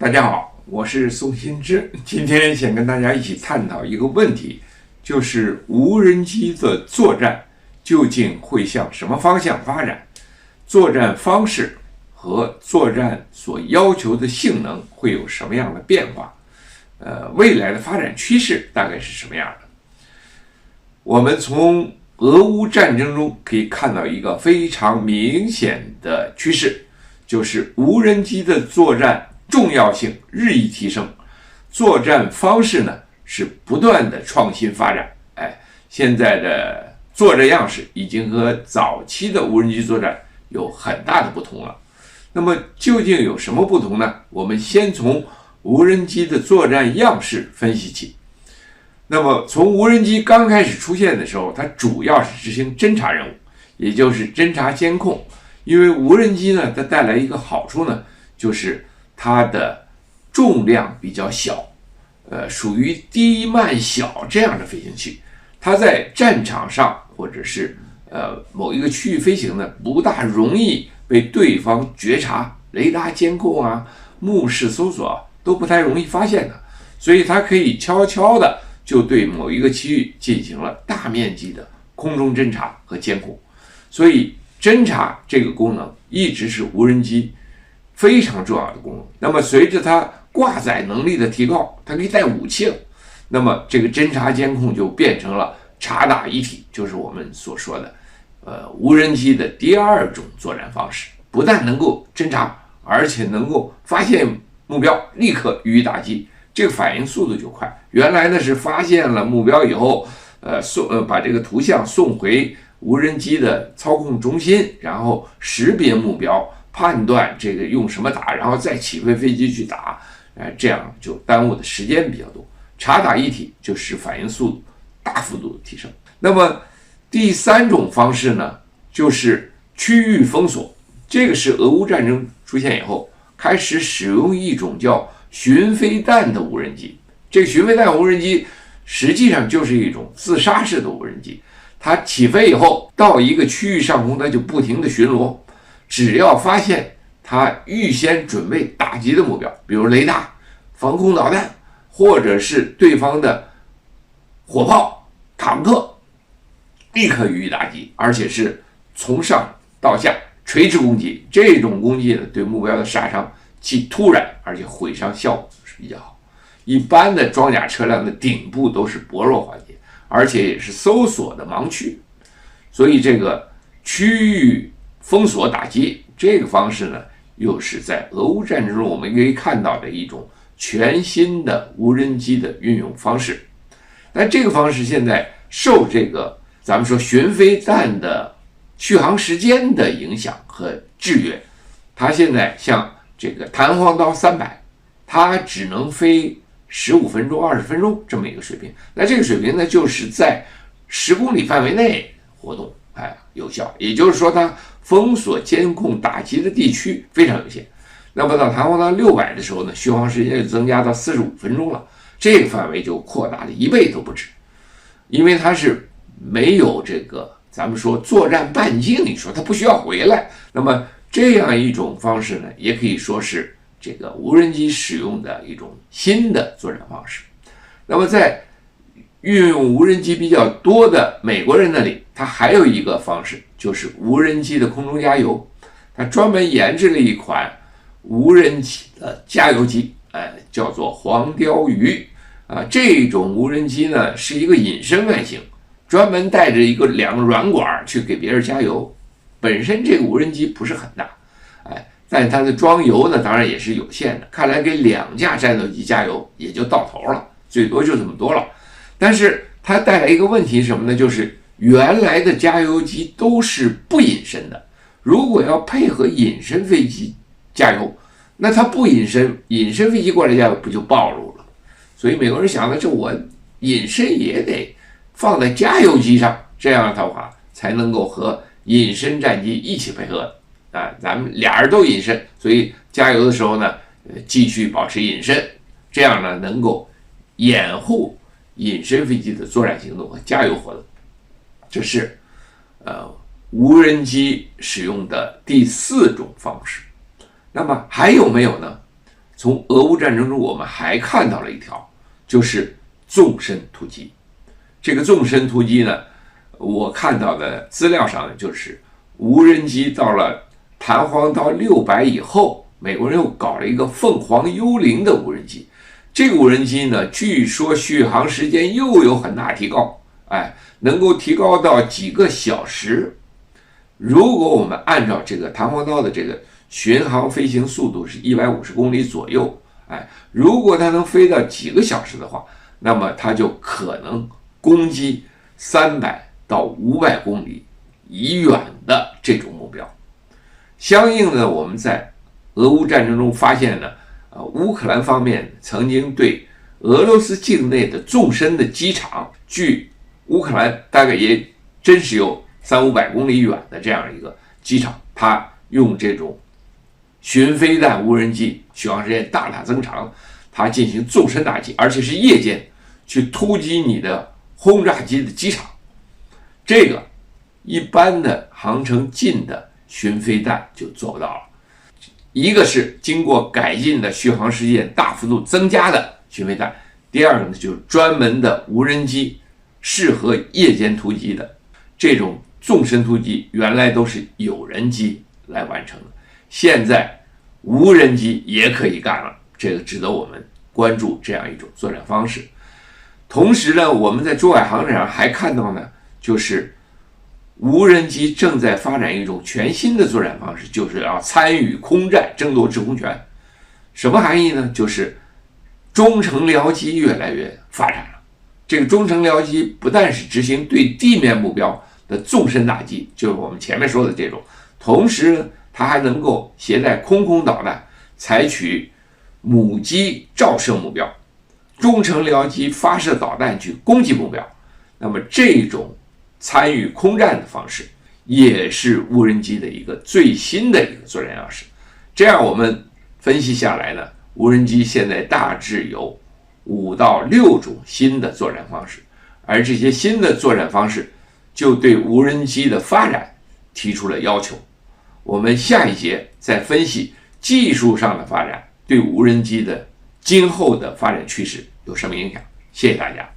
大家好，我是宋新之，今天想跟大家一起探讨一个问题，就是无人机的作战究竟会向什么方向发展？作战方式和作战所要求的性能会有什么样的变化？未来的发展趋势大概是什么样的？我们从俄乌战争中可以看到一个非常明显的趋势，就是无人机的作战重要性日益提升，作战方式呢是不断的创新发展。现在的作战样式已经和早期的无人机作战有很大的不同了。那么究竟有什么不同呢？我们先从无人机的作战样式分析起。那么从无人机刚开始出现的时候，它主要是执行侦察任务，也就是侦察监控。因为无人机呢，它带来一个好处呢，就是它的重量比较小，属于低慢小这样的飞行器。它在战场上或者是某一个区域飞行呢，不大容易被对方觉察，雷达监控啊、目视搜索都不太容易发现的，所以它可以悄悄的就对某一个区域进行了大面积的空中侦察和监控。所以侦察这个功能一直是无人机非常重要的功能。那么随着它挂载能力的提高，它可以带武器了，那么这个侦察监控就变成了察打一体，就是我们所说的无人机的第二种作战方式。不但能够侦察，而且能够发现目标立刻予以打击，这个反应速度就快。原来呢是发现了目标以后把这个图像送回无人机的操控中心，然后识别目标，判断这个用什么打，然后再起飞飞机去打，这样就耽误的时间比较多。察打一体就使反应速度大幅度的提升。那么第三种方式呢，就是区域封锁。这个是俄乌战争出现以后开始使用一种叫巡飞弹的无人机。这个巡飞弹无人机实际上就是一种自杀式的无人机，它起飞以后到一个区域上空，它就不停的巡逻，只要发现它预先准备打击的目标，比如雷达、防空导弹，或者是对方的火炮、坦克，立刻予以打击，而且是从上到下垂直攻击。这种攻击呢，对目标的杀伤既突然，而且毁伤效果是比较好。一般的装甲车辆的顶部都是薄弱环节，而且也是搜索的盲区，所以这个区域封锁打击这个方式呢，又是在俄乌战争中我们可以看到的一种全新的无人机的运用方式。但这个方式现在受这个咱们说巡飞弹的续航时间的影响和制约，它现在像这个弹簧刀300，它只能飞15分钟、20分钟这么一个水平。那这个水平呢，就是在10公里范围内活动，有效。也就是说，它封锁、监控、打击的地区非常有限。那么到弹簧刀600的时候呢，续航时间就增加到45分钟了，这个范围就扩大了1倍都不止。因为它是没有这个咱们说作战半径，你说它不需要回来。那么这样一种方式呢，也可以说是这个无人机使用的一种新的作战方式。那么在运用无人机比较多的美国人那里，它还有一个方式，就是无人机的空中加油。它专门研制了一款无人机的加油机，叫做黄鲷鱼这种无人机呢是一个隐身外形，专门带着2个软管去给别人加油。本身这个无人机不是很大，但它的装油呢当然也是有限的，看来给2架战斗机加油也就到头了，最多就这么多了。但是它带来一个问题是什么呢？就是原来的加油机都是不隐身的，如果要配合隐身飞机加油，那它不隐身，隐身飞机过来加油不就暴露了？所以美国人想的是，我隐身也得放在加油机上，这样的话才能够和隐身战机一起配合咱们俩人都隐身，所以加油的时候呢，继续保持隐身，这样呢能够掩护隐身飞机的作战行动和加油活动。这是无人机使用的第4种方式。那么还有没有呢？从俄乌战争中我们还看到了一条，就是纵深突击。这个纵深突击呢，我看到的资料上呢，就是无人机到了弹簧到600以后，美国人又搞了一个凤凰幽灵的无人机。这个无人机呢，据说续航时间又有很大提高，能够提高到几个小时。如果我们按照这个弹簧刀的这个巡航飞行速度是150公里左右，如果它能飞到几个小时的话，那么它就可能攻击300到500公里以远的这种目标。相应的，我们在俄乌战争中发现呢，乌克兰方面曾经对俄罗斯境内的纵深的机场，距乌克兰大概也真是有300-500公里远的这样一个机场，它用这种巡飞弹无人机续航时间大大增长，它进行纵深打击，而且是夜间去突击你的轰炸机的机场。这个一般的航程近的巡飞弹就做不到了。一个是经过改进的续航时间大幅度增加的巡飞弹，第二个呢就是专门的无人机，适合夜间突击的。这种纵深突击原来都是有人机来完成的，现在无人机也可以干了，这个值得我们关注这样一种作战方式。同时呢，我们在珠海航展上还看到呢，就是无人机正在发展一种全新的作战方式，就是要参与空战，争夺制空权。什么含义呢？就是中程僚机越来越发展了。这个中程僚机不但是执行对地面目标的纵深打击，就是我们前面说的这种，同时呢，它还能够携带空导弹，采取母机照射目标，中程僚机发射导弹去攻击目标。那么这种参与空战的方式也是无人机的一个最新的一个作战样式。这样我们分析下来呢，无人机现在大致有5到6种新的作战方式，而这些新的作战方式就对无人机的发展提出了要求。我们下一节再分析技术上的发展对无人机的今后的发展趋势有什么影响。谢谢大家。